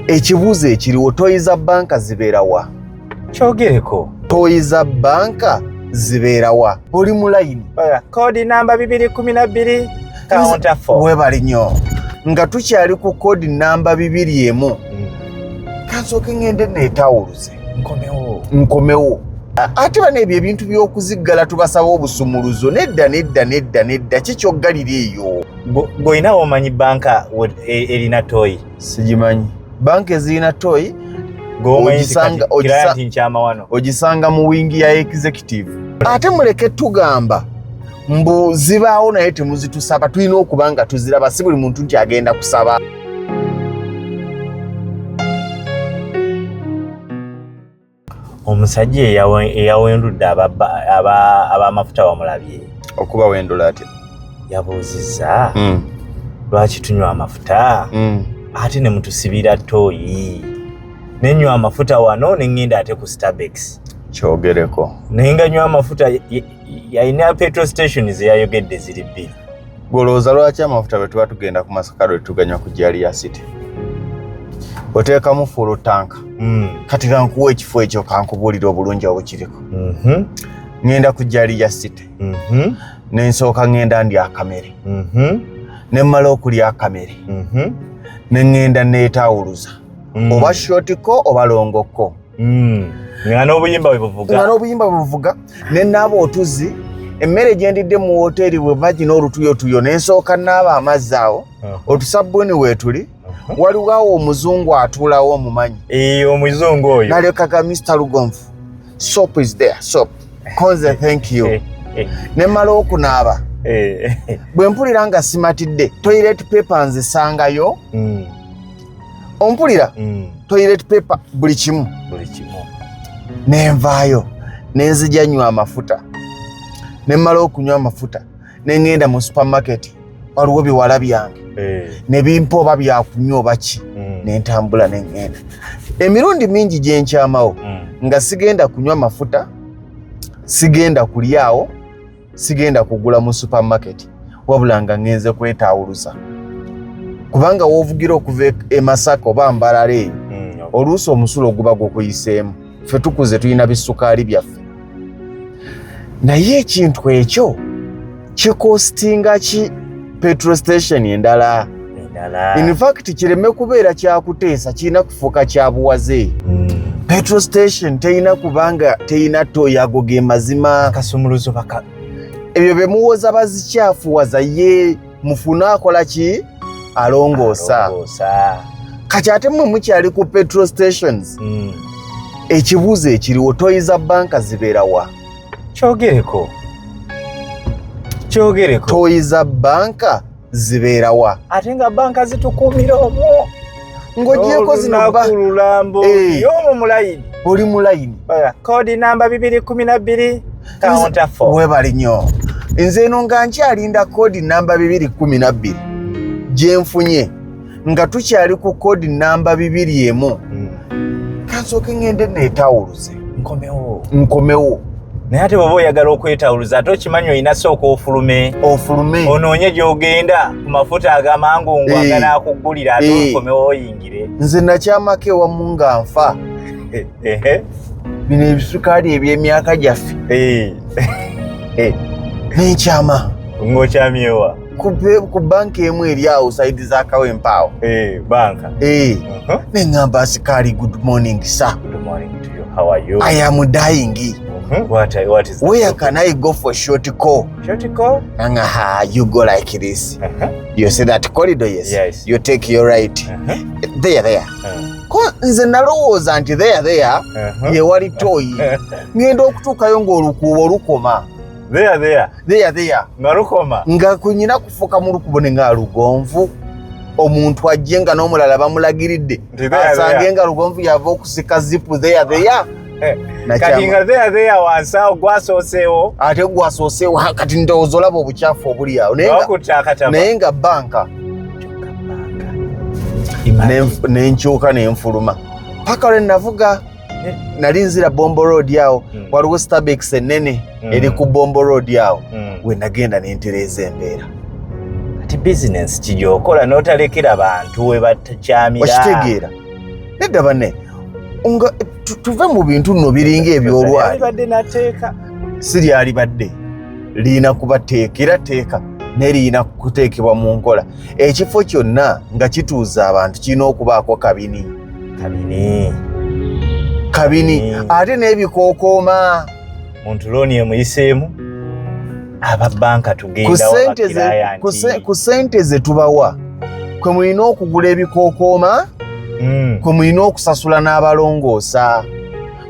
Ekibuuzo ekiriwo toyiza banka zibeerawa? Kyogereko. Toyiza banka zibeerawa? Oli mu layini. Kodi namba 212 counter 4. Webali nnyo. Nga tukyali ku kodi namba 2 kansooke ngende neetawuluze. Nkomewo. Ate bano ebyo ebintu by'okuziggala tubasaba obusumuluzo. Nedda kikyoggalira eyo. Goyinawo omanyi banka erina toyi? Sigimanyi. Banka ezirina toyi ogisanga mu wingi ya executive. Ate muleke tugamba mbu zibaawo naye temuzitusaba, tulina okuba nga tuziraba, si buli muntu nti agenda kusaba. Omusajja eyawendudde ab'amafuta wamulabye. Okuba wendula ati yabuuzizza lwaki tunywa amafuta ate ne mutusibira toyi. Nenywa amafuta wano nengenda ate ku Starbucks. Kyogereko. Nenga nywa amafuta yalina petrol stations yayogedde ziri 2. Golooza lwaki amafuta bwe tuba tugenda ku masakalo tuganywa ku Jalia City? Oteekamu full tank. Kati kankuwa ekifo ekyo kankubuulira obulungi obukiriko. Ngenda ku Jalia City. Nensooka ngenda ndya akamere. Nemmala okulya akamere. Nengenda neetawuluza. Oba shotiko oba longoko. Nga n'obuyimba bwe buvuga. Nennaaba otuzi emmere gye ndidde mu woteeri bwe bagina olutuyotuyo nensooka naaba amazzi awo otusabbuuni weetuli. Waliwo awo omuzungu atuulawo omumanyi. Omuzungu oyo nalekaga Mr. Lugonfu. Soap is there, soap. Konze thank you. Nemmala okunaaba. Bwe mpulira nga simatidde toilet paper nzisangayo. Ompulira toilet paper buli kimu. Nenvaayo nenzija nywa amafuta. Nemmala okunywa amafuta nengenda mu supermarket waliwo biwala byange. Ne bimpa oba byakunywa oba ki. Nentambula nengenda. Emirundi mingi gye nkyamawo nga sigenda kunywa mafuta, sigenda kulyawo, sigenda kugula mu supermarket, wabula nga ngenze kwetawuluza. Kubanga woovugira okuva e Masaka oba Mbarara eyo oluusi omusulo guba gukuyiseemu. Ffe tukuze tulina bisukaali byaffe. Naye ekintu ekyo kikostinga ki petrol station endala. In fact kireme kubeera kyakuteesa, kirina kufuuka kya buwaze. Petrol station terina kubanga terina toyi, ago ge mazima. Kasumuluzo baka ebyo bye muwoza bazikyafuwaza ye mufuna akola ki alongoosa. Kati ate mmwe mukyali ku petrol stations. Ekibuuzo ekiriwo toyiza banka zibeerawa? Kyogereko. Toyiza banka zibeerawa? Ate nga banka zitukuumira omwo. Ng'ogyeko zino Lulambo y'omu mulayini. Oli mu layini. Kodi namba 212 counter 4. Webali nnyo. Nze eno nga nkyalinda kodi namba 212 gye nfunye nga tukyali ku kodi namba 21. Kansooke ngende neetawuluze. Nkomewo. Naye ate bw'oba oyagala okwetawuluza ate okimanyi olina sooka ofulume. Onoonye gy'ogenda ku mafuta agamangungu aganakuggulira ate okomewo oyingire. Nze nakyamako ewamu nga nfa. Bino ebisukaali eby'emyaka gyaffe. Nenkyama. Ng'okyamyewa? Ku banka emu eri awo saidi za Kawempa awo. Banka? Neŋŋamba asikaali good morning sir. Good morning to you. How are you? I am dying. What is that? Where can I go for short call? Short call? You go like this. You see that corridor, yes? Yes. You take your right. There. Nze nalowooza nti there. Ye wali toyi. Ngenda okutuukayo ng'olukuubo lukoma. There. Nga lukoma? Nga kunyina kufuuka mu lukubo ne nga lugonvu. Omuntu ajje nga n'omulala bamulagiridde. Asange nga lugonvu yava okusika zipu there. Kati nga there wansi awo gwasooseewo. Ate gwasooseewo kati ndowooza olaba obukyafu obuli awo. Naye nga banka. Nenkyuka nenfuluma. Paka lwe navuga nali nzira Bombo Road awo. Waliwo Starbucks ennene eri ku Bombo Road awo. We nagenda nentereeza embeera. Kati business kijookola n'otalekera bantu we batakyamira. Okitegeera. nedda banne tuve mu bintu nno biringa ebyolwali siryali badde liina kubateeka era teeka neriina kuteekebwa mu nkola ekifo kyonna nga kituuza abantu kirina okubaako kabini ate n'ebikookooma muntu looni emuyiseemu ababbanka tugenda ku ssente ze tubawa kwe mulina okugula ebikookooma kwe mulina okusasula n'abalongoosa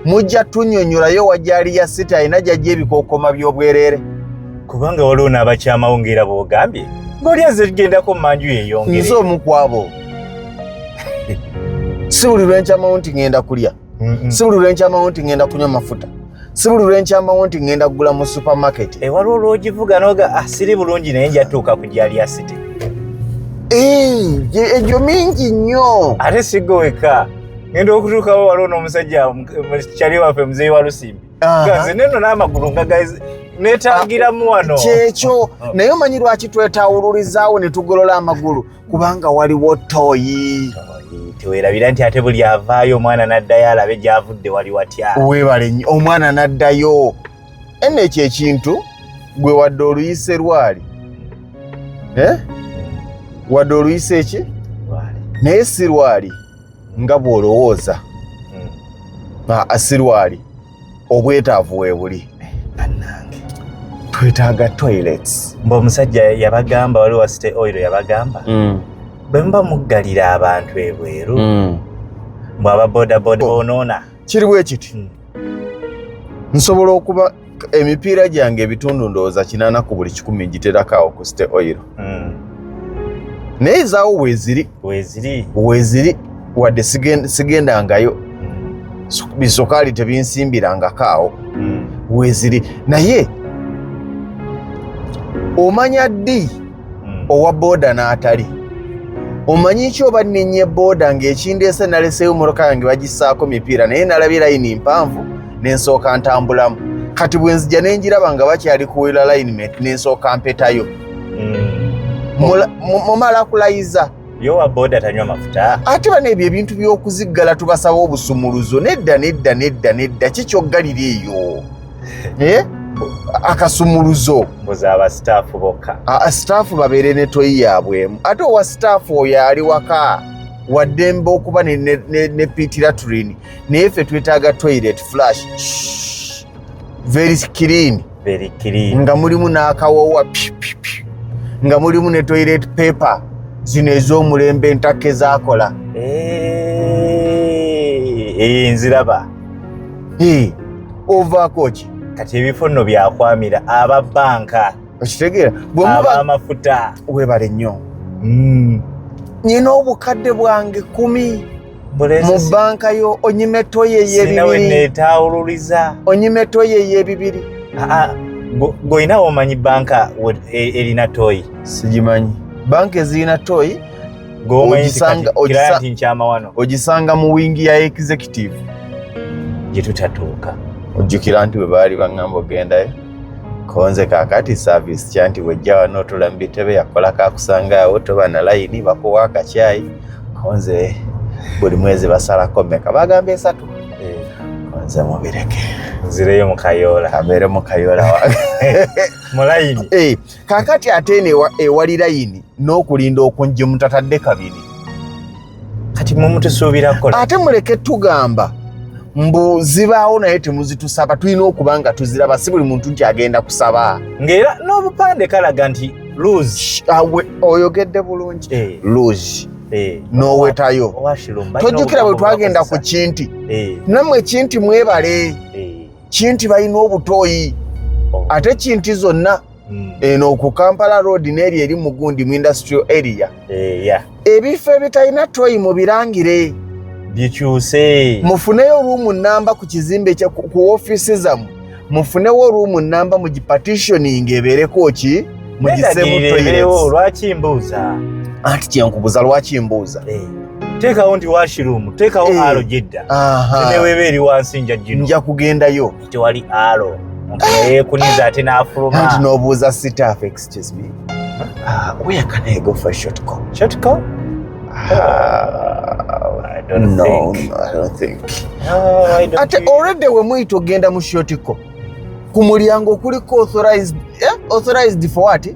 mujja tunnyonnyolayo wajjali ya sita alina gyajja ebikookooma by'obwereere kubanga waliwo n'abakyamawo ng'era bw'ogambye ng'oli aze gendako mu manju yeeyongere nze omu kwabo si buli lwenkyamawo nti ŋŋenda kulya si buli lwenkyamawo nti ŋŋenda kunywa mafuta si buli lwenkyamawo nti ŋŋenda kugula mu supermarket waliwo olwogivuga noga siri bulungi naye njatuuka ku gyali ya site egyo mingi nnyo ate siggo weka ngenda okutuukawo waliwo n'omusajja mukyali waffe muzeeyi wa Lusimbi ganze neno n'amagulu nga netagiramu wano kyekyo naye omanyi lwaki twetawululizaawo ne tugolola amagulu kubanga waliwo tooyi teweerabira nti ate buli avaayo omwana n'addayo alabe gy'avudde wali watya weebale nnyo omwana n'addayo eno ekyo ekintu gwe wadde oluyise lwali wadde oluyise eki naye si lwali nga bw'olowooza si lwali obwetaavu weebuli twetaaga toilets ng'omusajja yabagamba waliwo wa State Oil yabagamba bwe muba muggalira abantu ebweru mbw ababodaboda bonoona kiri bwe kiti nsobola okuba emipiira gyange ebitundu ndowooza 80 ku buli 100 ngiterakaawo ku State Oil naye zaawo weeziri wadde sigendangayo bisokaali tebinsimbirangakaawo weeziri naye omanya ddi owa booda n'atali omanyi ki oba nnenye booda ng'ekindeese naleseeyo mmotoka yange bagissaako mipiira naye nalabye layini mpanvu n'ensooka ntambulamu kati bwe nzija ne ngiraba nga bakyali kuwera alignment n'ensooka mpetayo mumala kulayiza yo wa booda tanywa mafuta ate bano ebyo ebintu by'okuziggala tubasaba obusumuluzo nedda kikyoggalira eyo akasumuluzo mbuza abasitaafu bokka sitaafu babeere ne toyi yaabwemu ate owa sitaafu oyo ali waka waddembe okuba ne pitiraturine naye ffe twetaaga toilet flash very clean nga mulimu n'akawowa nga mulimu ne toilet paper zino ez'omulembe entaka ezaakola nziraba ovaako ki kati ebifo nno byakwamira ababbanka okitegeera abamafuta weebale nnyo nyina obukadde bwange 10 mu bbanka yo onyime toyi ey'ebibiri onyime toyi ey'ebibiri gw'olina omanyi bbanka erina toyi sigimanyi banka ezirina toyi ogisanga mu wingi ya executive gye tutatuuka ojjukira nti bwe baali baŋŋamba ogendayo konze kaakati service kyanti bwejja wano otula mu bitebe yakola kakusanga awo toba na layini bakuwa akacyayi konze buli mwezi basalako mmeka bagamba 3 konze mubireke nzireyo mukayoola kabeere mukayoola wange mu layini kaakati ate eno ewali layini n'okulinda okungi mutatadde kabiri kati mumutusuubira kukola ate muleke tugamba mbu zibaawo naye temuzitusaba tulina okuba nga tuziraba si buli muntu nti agenda kusaba ng'era n'obupande kalaga nti luzi oyogedde bulungi luzi n'owetayo tojjukira bwe twagenda ku kinti nammwe kinti mwebale kinti balina obutooyi ate kinti zonna eno ku Kampala road n'eri eri Mugundi mu industrial area ebifo ebitalina tooyi mubirangire bikyuse mufuneyo ruumu namba ku kizimbe ku ofiisi zammwe mufunewo ruumu namba mu gipatitioning ebeereko ki mugisemu toilets lwaki mbuuza anti kyenkubuuza lwaki mbuuza teekawo nti washiruumu teekawo alo jedda neweeba eri wansi nja kugendayo tewali alo yeekuniza ate n'afuluma anti n'obuuza staff excuse me where can I go for a short call? Short call? No, I don't think. Ate already we mwito genda mu shotiko. Ku mulyango kuliko authorized for what?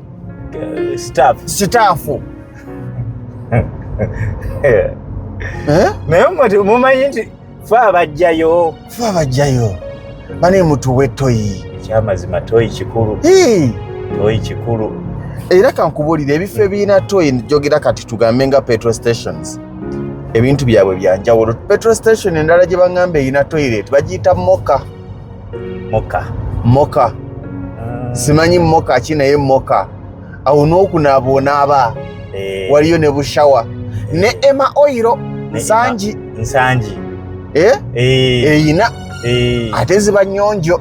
Staff. Naye mumanyi nti fe abajjayo. Bane mutuwe toyi. Ekyamazima toyi kikulu. Toyi kikulu. Era kankubulira ebifo ebiina toyi njogera kati tugambe nga petrol stations. Ebintu byabwe byanjawulo. Petrol station endala gye baŋŋamba erina toilet bagiyita moka. Simanyi moka ki naye moka. Awo n'okunaaba waliyo ne bushawa. Ne Emma Oil nsangi. Eyina. Ate ziba nnyonjo.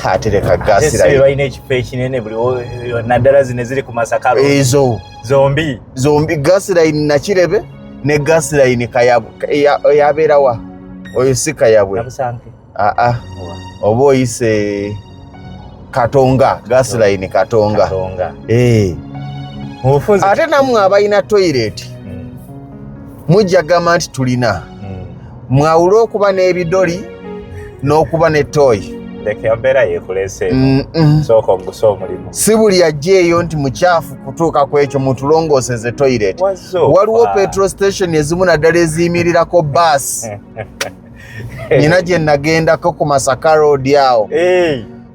Atereka gas line. Balina ekifo ekinene buli naddala zino eziri ku Masaka Road. Ezo. Zombi gas line Nakirebe ne gas line yabeerawa. Oyo si Kayabwe. Nabusanke. Oba oyise Katonga. Gas line Katonga. Ate nammwe abalina toilet. Mujja gamba nti tulina. Mwawule okuba n'ebidoli n'okuba ne toyi. Lekambera yekulese. Soko guso omulimu. Si buli ajjeeyo nti mukyafu kutuuka ku ekyo mutulongooseze toilet. Waliwo petrol station ezimu naddala eziyimirirako bus. Nina gye nagendako ku Masaka Road awo.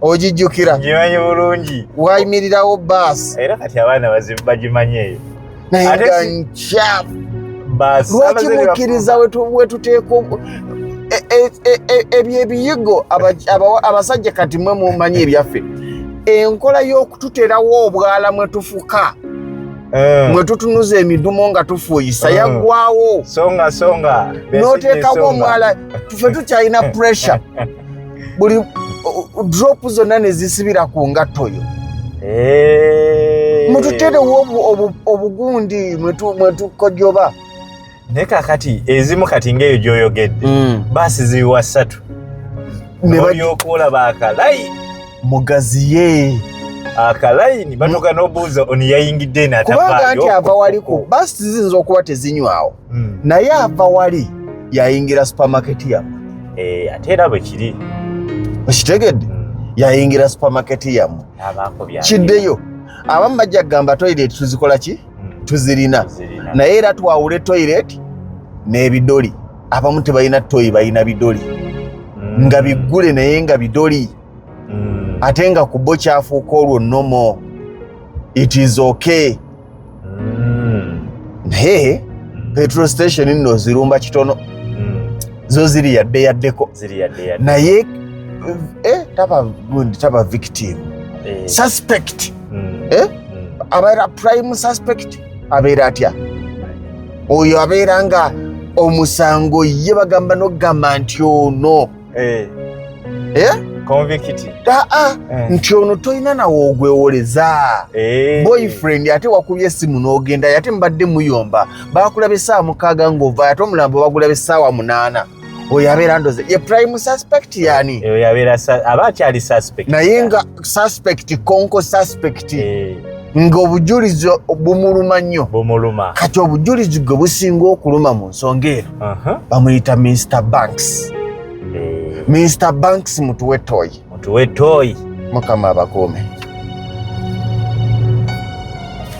Ogijjukira? Ngimanyi bulungi. Wayimirirawo bus. Era kati abaana bazibu bagimanye eyo. Naye nga nkyafu. Lwaki mukkiriza wetuteeka ebyo ebiyigo abasajja kati mwe mumanyi ebyaffe. Enkola y'okututerawo obwala mwe tufuka. Mwe tutunuza emidumo nga tufuuyisa yaggwawo. Songa. N'oteekawo omwala tufe tukyalina pressure. Buli drop zonna ne zisibira ku ngatto yo. Mututerewo obugundi mwe tukojoba. Ne kakati ezimu kati ng'eyo gy'oyogedde. Baasi ziwa 3. Ne balyokulaba akalayi. Mugaziye. Akalayini batuuka n'obuuza ono yayingidde n'atavaayo. Kubanga nti ava waliku baasi ziyinza okuba tezinywawo. Naye ava wali yayingira supermarket yammwe. Ate era bwe kiri. Okitegedde? Yayingira supermarket yammwe. Kiddeyo. Abamu bajja kugamba toilet tuzikola ki? Tuzirina. Naye era twawule toilet n'ebidoli. Abamu tebalina toyi balina bidoli. Nga biggule naye nga bidoli. Ate nga ku bo kyafuuka olwo nomo. It is okay. Naye petrol station nno zirumba kitono. Zo ziri yaddeko. Naye taba victim. Suspect. Abaira prime suspect. Abeera atya. Oyo abeera nga omusango ye bagamba n'okugamba nti ono. Convict. Nti ono toyina nawe ogwewoleza. Boyfriend ate wakubye essimu n'ogenda ate mbadde muyomba. Bakulaba essaawa 6 ng'ova ate omulambo bagulaba essaawa 8. Oyo abeera ndoze. Ye prime suspect yani. Oyo abeera aba akyali suspect. Naye nga suspect konko suspect. Nga obujulizi bumuluma nnyo. Kati obujulizi gwe businga okuluma mu nsonga eno bamuyita Mr. Banks. Mr. Banks mutuwe toyi. Mukama abakuume.